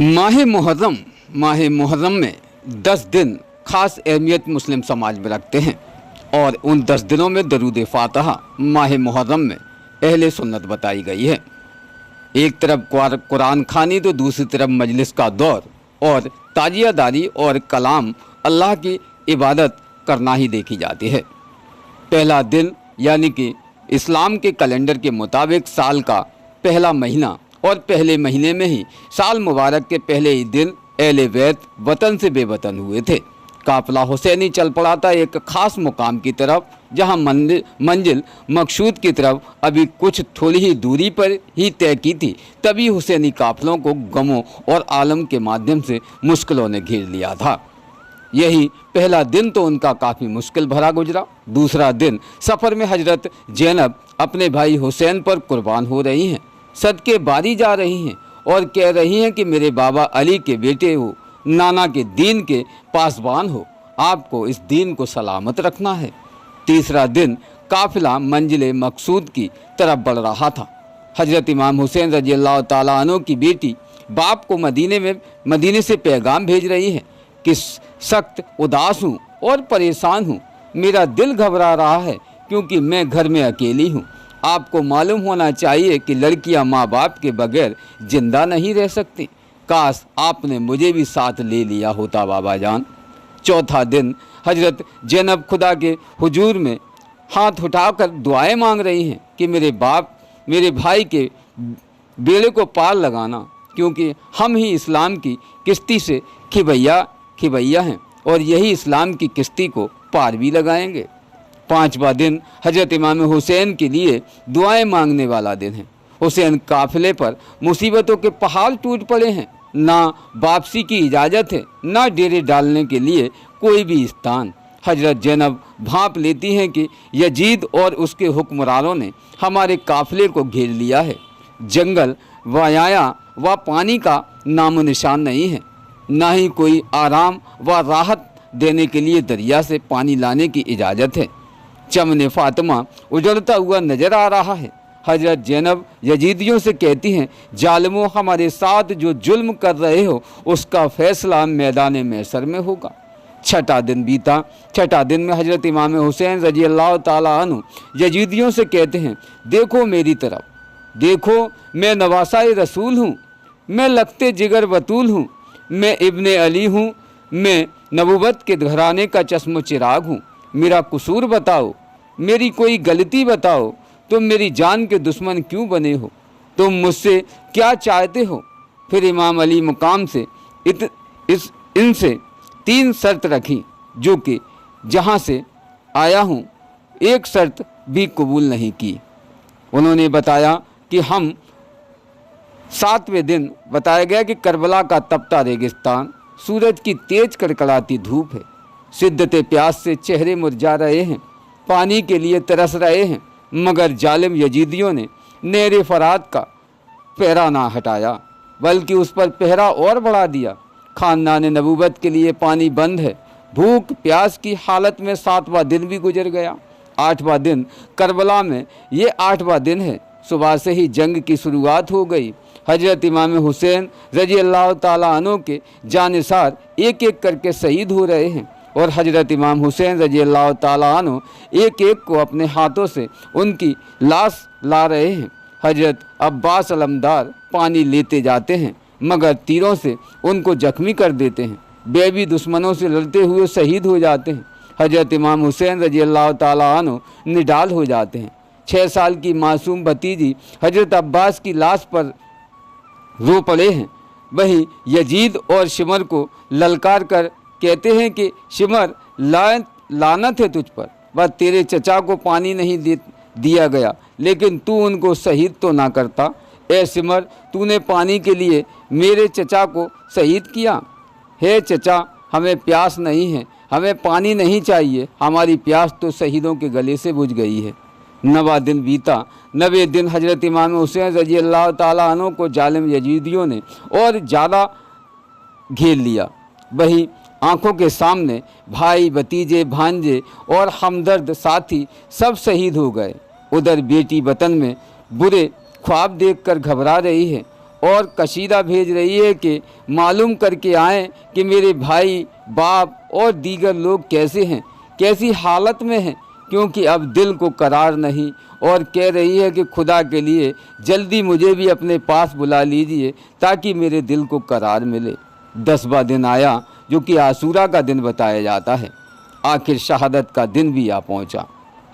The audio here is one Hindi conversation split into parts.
माह मुहर्रम में 10 दिन खास अहमियत मुस्लिम समाज में रखते हैं और उन 10 दिनों में दरूद फातिहा माह मुहर्रम में अहले सुन्नत बताई गई है। एक तरफ कुरान खानी तो दूसरी तरफ मजलिस का दौर और ताजियादारी और कलाम अल्लाह की इबादत करना ही देखी जाती है। पहला दिन यानी कि इस्लाम के कैलेंडर के मुताबिक साल का पहला महीना और पहले महीने में ही साल मुबारक के पहले ही दिन अहले बैत वतन से बेवतन हुए थे। काफिला हुसैनी चल पड़ा था एक ख़ास मुकाम की तरफ, जहां मंजिल मकसूद की तरफ अभी कुछ थोड़ी ही दूरी पर ही तय की थी। तभी हुसैनी काफिलों को गमों और आलम के माध्यम से मुश्किलों ने घेर लिया था। यही पहला दिन तो उनका काफ़ी मुश्किल भरा गुजरा। दूसरा दिन सफ़र में हजरत ज़ैनब अपने भाई हुसैन पर कुर्बान हो रही हैं, सदके बारी जा रही हैं और कह रही हैं कि मेरे बाबा अली के बेटे हो, नाना के दीन के पासबान हो, आपको इस दीन को सलामत रखना है। तीसरा दिन काफिला मंजिल मकसूद की तरफ बढ़ रहा था। हजरत इमाम हुसैन रजी अल्लाह ताला अन्हु की बेटी बाप को मदीने से पैगाम भेज रही है कि सख्त उदास हूँ और परेशान हूँ, मेरा दिल घबरा रहा है क्योंकि मैं घर में अकेली हूँ। आपको मालूम होना चाहिए कि लड़कियां माँ बाप के बगैर जिंदा नहीं रह सकती। काश आपने मुझे भी साथ ले लिया होता बाबा जान। चौथा दिन हजरत ज़ैनब खुदा के हुजूर में हाथ उठाकर दुआएं मांग रही हैं कि मेरे भाई के बेड़े को पार लगाना, क्योंकि हम ही इस्लाम की किश्ती से खिबैया हैं और यही इस्लाम की किश्ती को पार भी लगाएंगे। पांचवा दिन हजरत इमाम हुसैन के लिए दुआएं मांगने वाला दिन है। हुसैन काफिले पर मुसीबतों के पहाड़ टूट पड़े हैं, ना वापसी की इजाज़त है, ना डेरे डालने के लिए कोई भी स्थान। हजरत ज़ैनब भांप लेती हैं कि यजीद और उसके हुक्मरानों ने हमारे काफिले को घेर लिया है। जंगल वाया व पानी का नामो निशान नहीं है, ना ही कोई आराम व राहत देने के लिए दरिया से पानी लाने की इजाज़त है। चमन फातिमा उजड़ता हुआ नजर आ रहा है। हजरत ज़ैनब यजीदियों से कहती हैं, जालिमों, हमारे साथ जो जुल्म कर रहे हो उसका फैसला मैदान महशर में होगा। छठा दिन बीता। छठा दिन में हजरत इमाम हुसैन रजी अल्लाह ताला अन्हु यजीदियों से कहते हैं, देखो मेरी तरफ, देखो मैं नवासाए रसूल हूँ, मैं लखते जिगर बतूल हूँ, मैं इब्ने अली हूँ, मैं नबूवत के घराने का चश्मो चिराग हूँ। मेरा कसूर बताओ, मेरी कोई गलती बताओ, तुम मेरी जान के दुश्मन क्यों बने हो, तुम मुझसे क्या चाहते हो। फिर इमाम अली मुकाम से इनसे 3 शर्त रखी, जो कि जहाँ से आया हूँ एक शर्त भी कबूल नहीं की। उन्होंने बताया कि हम 7वें दिन बताया गया कि करबला का तपता रेगिस्तान, सूरज की तेज कड़कड़ाती धूप है, शिद्दत प्यास से चेहरे मुरझा रहे हैं, पानी के लिए तरस रहे हैं, मगर जालिम यजीदियों ने नेरे फरात का पहरा ना हटाया बल्कि उस पर पहरा और बढ़ा दिया। खानदान नबूवत के लिए पानी बंद है। भूख प्यास की हालत में 7वां दिन भी गुजर गया। 8वां दिन करबला में ये 8वां दिन है। सुबह से ही जंग की शुरुआत हो गई। हजरत इमाम हुसैन रजी अल्लाह ताला अन्हु के जानिसार एक एक करके शहीद हो रहे हैं और हजरत इमाम हुसैन रजी अल्लाह ताला अन्हु एक एक को अपने हाथों से उनकी लाश ला रहे हैं। हजरत अब्बास अलमदार पानी लेते जाते हैं मगर तीरों से उनको जख्मी कर देते हैं। बेबी दुश्मनों से लड़ते हुए शहीद हो जाते हैं। हजरत इमाम हुसैन रजी अल्लाह ताला अन्हु निडाल हो जाते हैं। 6 साल की मासूम भतीजी हजरत अब्बास की लाश पर रो पड़े हैं। वही यजीद और शिमर को ललकार कर कहते हैं कि शिमर, लानत है तुझ पर, वह तेरे चचा को पानी नहीं दिया गया लेकिन तू उनको शहीद तो ना करता। ए शिमर, तूने पानी के लिए मेरे चचा को शहीद किया। हे चचा, हमें प्यास नहीं है, हमें पानी नहीं चाहिए, हमारी प्यास तो शहीदों के गले से बुझ गई है। 9वां दिन बीता। 9वें दिन हजरत इमाम हुसैन रजी अल्लाह ताला अन्हु को जालिम यजीदियों ने और ज़्यादा घेर लिया। वही आँखों के सामने भाई, भतीजे, भांजे और हमदर्द साथी सब शहीद हो गए। उधर बेटी वतन में बुरे ख्वाब देखकर घबरा रही है और कशीदा भेज रही है कि मालूम करके आएँ कि मेरे भाई, बाप और दीगर लोग कैसे हैं, कैसी हालत में हैं, क्योंकि अब दिल को करार नहीं। और कह रही है कि खुदा के लिए जल्दी मुझे भी अपने पास बुला लीजिए ताकि मेरे दिल को करार मिले। 10वां दिन आया जो कि आशूरा का दिन बताया जाता है। आखिर शहादत का दिन भी आ पहुंचा।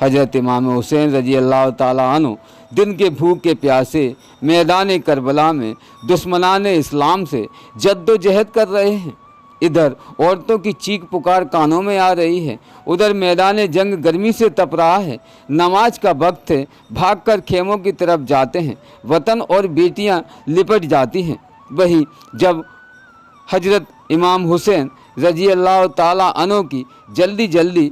हज़रत इमाम हुसैन रजी अल्लाह ताला अन्हु दिन के भूखे प्यासे मैदान करबला में दुश्मनान इस्लाम से जद्दोजहद कर रहे हैं। इधर औरतों की चीख पुकार कानों में आ रही है, उधर मैदान जंग गर्मी से तप रहा है। नमाज का वक्त है, भागकर खेमों की तरफ जाते हैं। वतन और बेटियां लिपट जाती हैं। वही जब हजरत इमाम हुसैन रजी अल्लाह ताला अन्हु की जल्दी जल्दी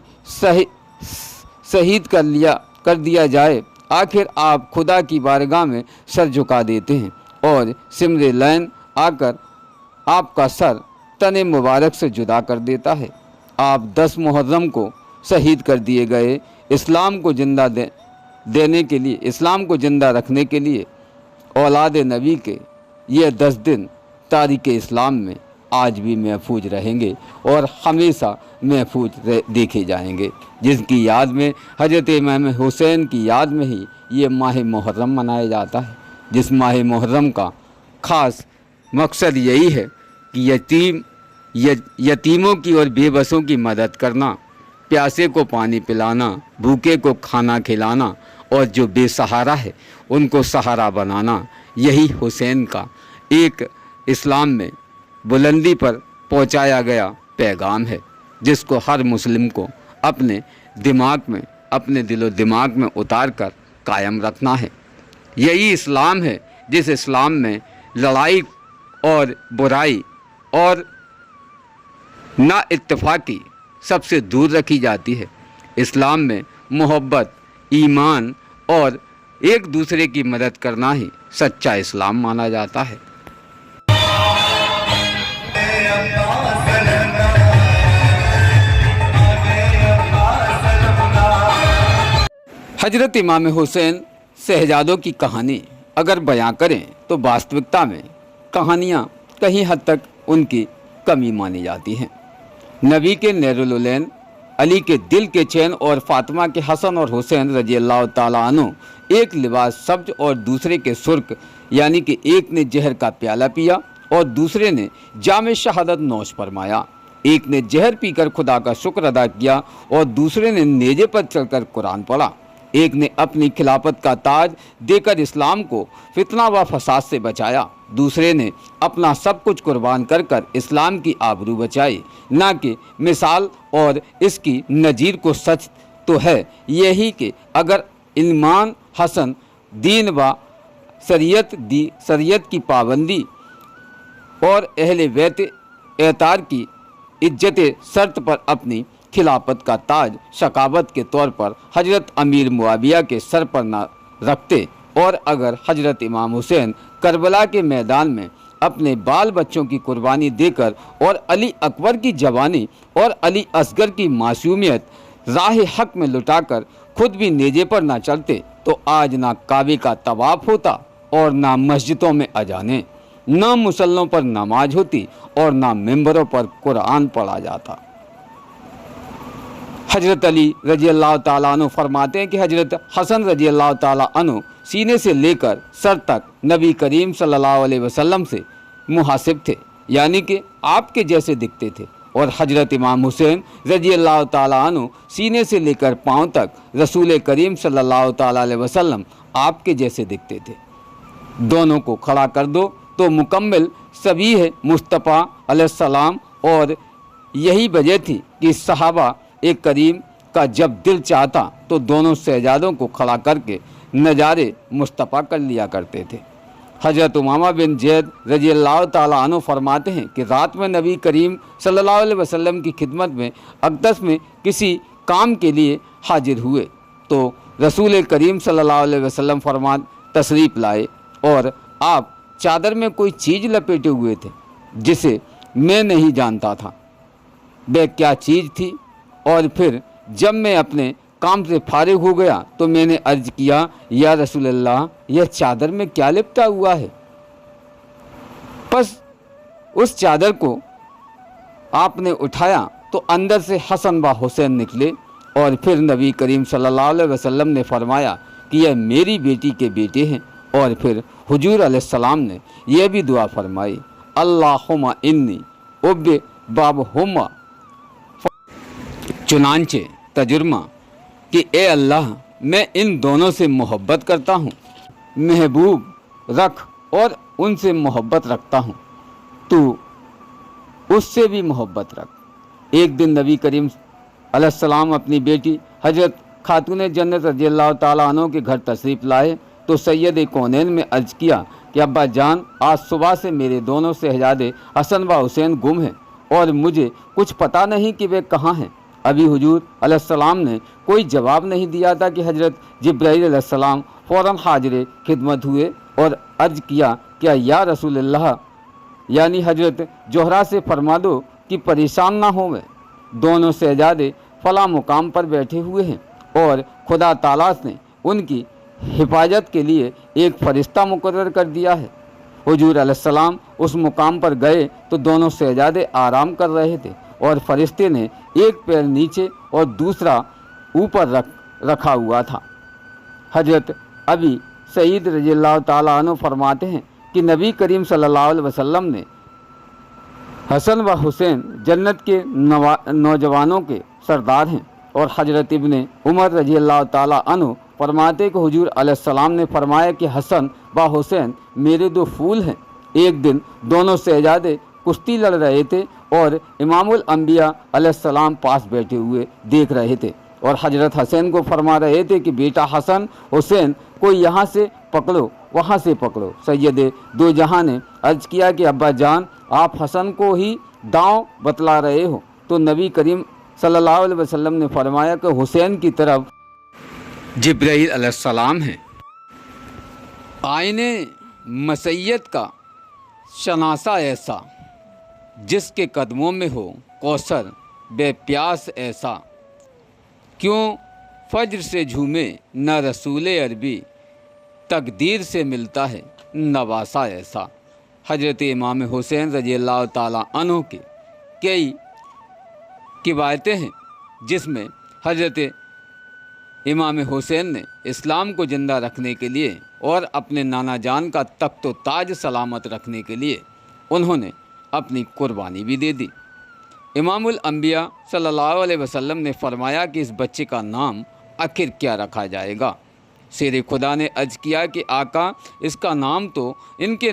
शहीद कर दिया जाए, आखिर आप खुदा की बारगाह में सर झुका देते हैं और सिमरे लैन आकर आपका सर तने मुबारक से जुदा कर देता है। आप 10 मुहर्रम को शहीद कर दिए गए। इस्लाम को जिंदा देने के लिए, इस्लाम को जिंदा रखने के लिए औलाद नबी के ये 10 दिन तारीख़ इस्लाम में आज भी महफूज रहेंगे और हमेशा महफूज देखे जाएंगे, जिसकी याद में हज़रत इमाम हुसैन की याद में ही ये माह मुहर्रम मनाया जाता है। जिस माह मुहर्रम का ख़ास मकसद यही है कि यतीमों की और बेबसों की मदद करना, प्यासे को पानी पिलाना, भूखे को खाना खिलाना और जो बेसहारा है उनको सहारा बनाना, यही हुसैन का एक इस्लाम में बुलंदी पर पहुंचाया गया पैगाम है, जिसको हर मुस्लिम को अपने दिमाग में, अपने दिलो दिमाग में उतार कर कायम रखना है। यही इस्लाम है जिस इस्लाम में लड़ाई और बुराई और ना इत्तेफाकी सबसे दूर रखी जाती है। इस्लाम में मोहब्बत, ईमान और एक दूसरे की मदद करना ही सच्चा इस्लाम माना जाता है। हजरत इमाम हुसैन शहजादों की कहानी अगर बयां करें तो वास्तविकता में कहानियां कहीं हद तक उनकी कमी मानी जाती हैं। नबी के नैरुलैन, अली के दिल के चैन और फातिमा के हसन और हुसैन रजी अल्लाह ताला अन्हु एक लिबास सब्ज और दूसरे के सुर्ख, यानी कि एक ने जहर का प्याला पिया और दूसरे ने जाम शहादत नौश फरमाया। एक ने जहर पीकर खुदा का शुक्र अदा किया और दूसरे ने नेजे पर चलकर कुरान पढ़ा। एक ने अपनी खिलाफत का ताज देकर इस्लाम को फितना व फसाद से बचाया, दूसरे ने अपना सब कुछ कुर्बान कर कर इस्लाम की आबरू बचाई। ना कि मिसाल और इसकी नज़ीर को सच तो है यही कि अगर ईमान, हसन, दीन व शरीयत की पाबंदी और अहले बैत एतार की इज्जत शर्त पर अपनी खिलाफत का ताज शकावत के तौर पर हजरत अमीर मुआविया के सर पर न रखते और अगर हजरत इमाम हुसैन करबला के मैदान में अपने बाल बच्चों की कुर्बानी देकर और अली अकबर की जवानी और अली असगर की मासूमियत राह हक में लुटाकर खुद भी नेजे पर ना चलते तो आज ना काबे का तवाफ होता और ना मस्जिदों में अजाने, ना मुसल्लों पर नमाज होती और ना मिंबरों पर कुरान पढ़ा जाता। हजरत अली रजी अल्लाह ताला अन्हु फरमाते हैं कि हजरत हसन रजी अल्लाह ताला अन्हु सीने से लेकर सर तक नबी करीम सल्लल्लाहु अलैहि वसल्लम से मुहासिब थे, यानी कि आपके जैसे दिखते थे। और हजरत इमाम हुसैन रजी अल्लाह ताला अन्हु सीने से लेकर पाँव तक रसूल करीम सल्लल्लाहु ताला अलैहि वसल्लम आपके जैसे दिखते थे। दोनों को खड़ा कर दो तो मुकम्मल सभी है मुस्तफ़ा अलैहिस्सलाम। और यही वजह थी कि सहाबा एक करीम का जब दिल चाहता तो दोनों शहजादों को खड़ा करके नज़ारे मुस्तफ़ा कर लिया करते थे। हज़रत उमामा बिन जैद रजी अल्लाह ताला अन्हु फरमाते हैं कि रात में नबी करीम सल्लल्लाहु अलैहि वसल्लम की खिदमत में अक़दस में किसी काम के लिए हाजिर हुए तो रसूल करीम सल्लल्लाहु अलैहि वसल्लम तशरीफ़ लाए और आप चादर में कोई चीज़ लपेटे हुए थे जिसे मैं नहीं जानता था वह क्या चीज़ थी। और फिर जब मैं अपने काम से फारिग हो गया तो मैंने अर्ज़ किया, या रसूलल्लाह, यह चादर में क्या लिपटा हुआ है। उस चादर को आपने उठाया तो अंदर से हसन व हुसैन निकले और फिर नबी करीम सल्लल्लाहु अलैहि वसल्लम ने फरमाया कि यह मेरी बेटी के बेटे हैं। और फिर हुजूर अलैहिस्सलाम ने यह भी दुआ फरमाई, अल्लाहुम्मा इन्नी उब्बे बाबहुम्मा। चुनांचे तजुर्मा कि ए अल्लाह, मैं इन दोनों से मोहब्बत करता हूँ, महबूब रख और उनसे मोहब्बत रखता हूँ, तू उससे भी मोहब्बत रख। एक दिन नबी करीम अलैहिस्सलाम अपनी बेटी हजरत खातून जन्नत रज़ियल्लाहु ताला अन्हा के घर तशरीफ़ लाए तो सैयद कौनैन में अर्ज़ किया कि अब्बा जान, आज सुबह से मेरे दोनों शहजादे हसन व हुसैन गुम हैं और मुझे कुछ पता नहीं कि वे कहाँ हैं। अभी हुजूर अलैहिस्सलाम ने कोई जवाब नहीं दिया था कि हजरत जिब्राईल अलैहिस्सलाम फ़ौरन हाजिर खिदमत हुए और अर्ज़ किया, क्या या रसूलल्लाह, यानी हजरत जोहरा से फरमा दो कि परेशान ना होवें, दोनों शहजादे फला मुकाम पर बैठे हुए हैं और खुदा ताला ने उनकी हिफाजत के लिए एक फ़रिश्ता मुकर्रर कर दिया है। हुजूर अलैहिस्सलाम उस मुकाम पर गए तो दोनों शहजादे आराम कर रहे थे और फरिश्ते ने एक पैर नीचे और दूसरा ऊपर रखा हुआ था। हजरत अभी सईद रज़ियल्लाहु ताला अन्हु फरमाते हैं कि नबी करीम सल्लल्लाहु अलैहि वसल्लम ने हसन व हुसैन जन्नत के नौजवानों के सरदार हैं। और हजरत इब्ने उमर रज़ियल्लाहु ताला अन्हु फरमाते कि हुजूर अलैहिस्सलाम ने फरमाया कि हसन व हुसैन मेरे दो फूल हैं। एक दिन दोनों शहजादे कुश्ती लड़ रहे थे और इमामुल अंबिया अलैहिस्सलाम पास बैठे हुए देख रहे थे और हजरत हसैन को फरमा रहे थे कि बेटा हसन हुसैन को यहाँ से पकड़ो, वहाँ से पकड़ो। सैयद दो जहां ने अर्ज़ किया कि अब्बा जान, आप हसन को ही दांव बतला रहे हो। तो नबी करीम सल्लल्लाहु अलैहि वसल्लम ने फरमाया कि हुसैन की तरफ जिब्राईल अलैहिस्सलाम है। आईने मसैयत का शनासा ऐसा, जिसके कदमों में हो कौसर बेप्यास ऐसा, क्यों फज्र से झूमे न रसूल अरबी, तकदीर से मिलता है नवासा ऐसा। हजरत इमाम हुसैन रज़ियल्लाहु ताला अन्हु के कई किवायतें हैं जिसमें हजरत इमाम हुसैन ने इस्लाम को ज़िंदा रखने के लिए और अपने नाना जान का तख्त व ताज सलामत रखने के लिए उन्होंने अपनी कुर्बानी भी दे दी। इमामुल अंबिया सल्लल्लाहु अलैहि वसल्लम ने फरमाया कि इस बच्चे का नाम आखिर क्या रखा जाएगा। शेर खुदा ने अर्ज़ किया कि आका, इसका नाम तो इनके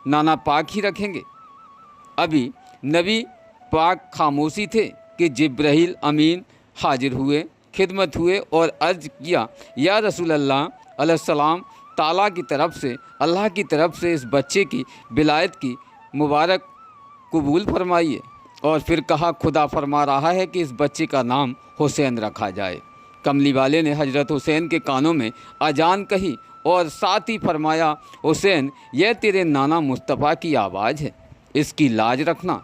नाना पाक ही रखेंगे। अभी नबी पाक खामोशी थे कि जिब्राईल अमीन हाजिर हुए, खिदमत हुए और अर्ज़ किया, या रसूल अल्लाह अलैहिस्सलाम, ताला की तरफ से, अल्लाह की तरफ से इस बच्चे की विलायत की मुबारक कबूल फरमाइए। और फिर कहा, खुदा फरमा रहा है कि इस बच्चे का नाम हुसैन रखा जाए। कमली वाले ने हजरत हुसैन के कानों में अजान कही और साथ ही फरमाया, हुसैन, यह तेरे नाना मुस्तफ़ा की आवाज़ है, इसकी लाज रखना।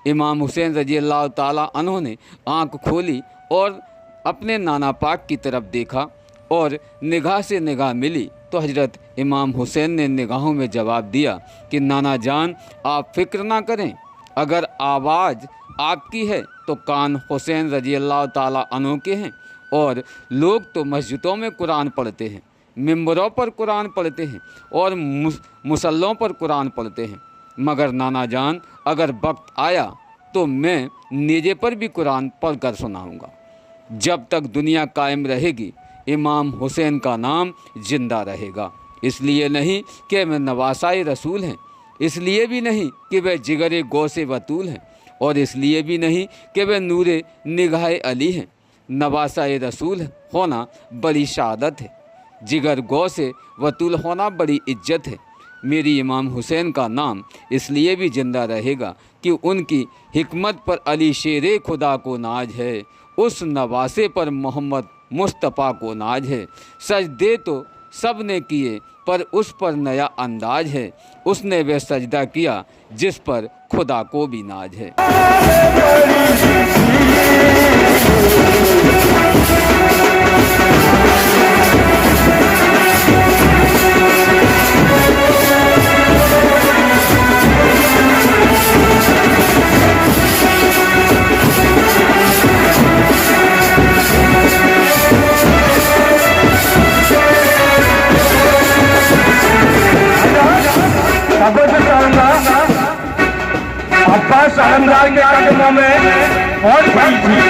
इमाम हुसैन रज़ियल्लाहु ताला अन्हु ने आँख खोली और अपने नाना पाक की तरफ देखा और निगाह से निगाह मिली तो हजरत इमाम हुसैन ने निगाहों में जवाब दिया कि नाना जान, आप फ़िक्र ना करें, अगर आवाज़ आपकी है तो कान हुसैन रज़ियल्लाहु ताला अन्हु के हैं। और लोग तो मस्जिदों में कुरान पढ़ते हैं, मिंबरों पर कुरान पढ़ते हैं और मुसल्लों पर कुरान पढ़ते हैं, मगर नाना जान, अगर वक्त आया तो मैं नेजे पर भी कुरान पढ़ कर सुनाऊँगा। जब तक दुनिया कायम रहेगी इमाम हुसैन का नाम ज़िंदा रहेगा। इसलिए नहीं कि वह नवासाए रसूल हैं, इसलिए भी नहीं कि वह जिगरे गौ से वतूल हैं, और इसलिए भी नहीं कि वह नूरे निगाह अली हैं। नवासाए रसूल होना बड़ी शहादत है, जिगर गौ से वतूल होना बड़ी इज्जत है। मेरी इमाम हुसैन का नाम इसलिए भी ज़िंदा रहेगा कि उनकी हिकमत पर अली शेरे खुदा को नाज है, उस नवासे पर मोहम्मद मुस्तफ़ा को नाज है। सजदे तो सब ने किए पर उस पर नया अंदाज है, उसने वह सजदा किया जिस पर खुदा को भी नाज है। अब्बास आलमदार के कदमों में बहुत बड़ी थी।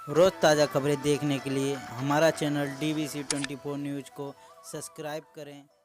रोज़ ताज़ा खबरें देखने के लिए हमारा चैनल DBC 24 न्यूज़ को सब्सक्राइब करें।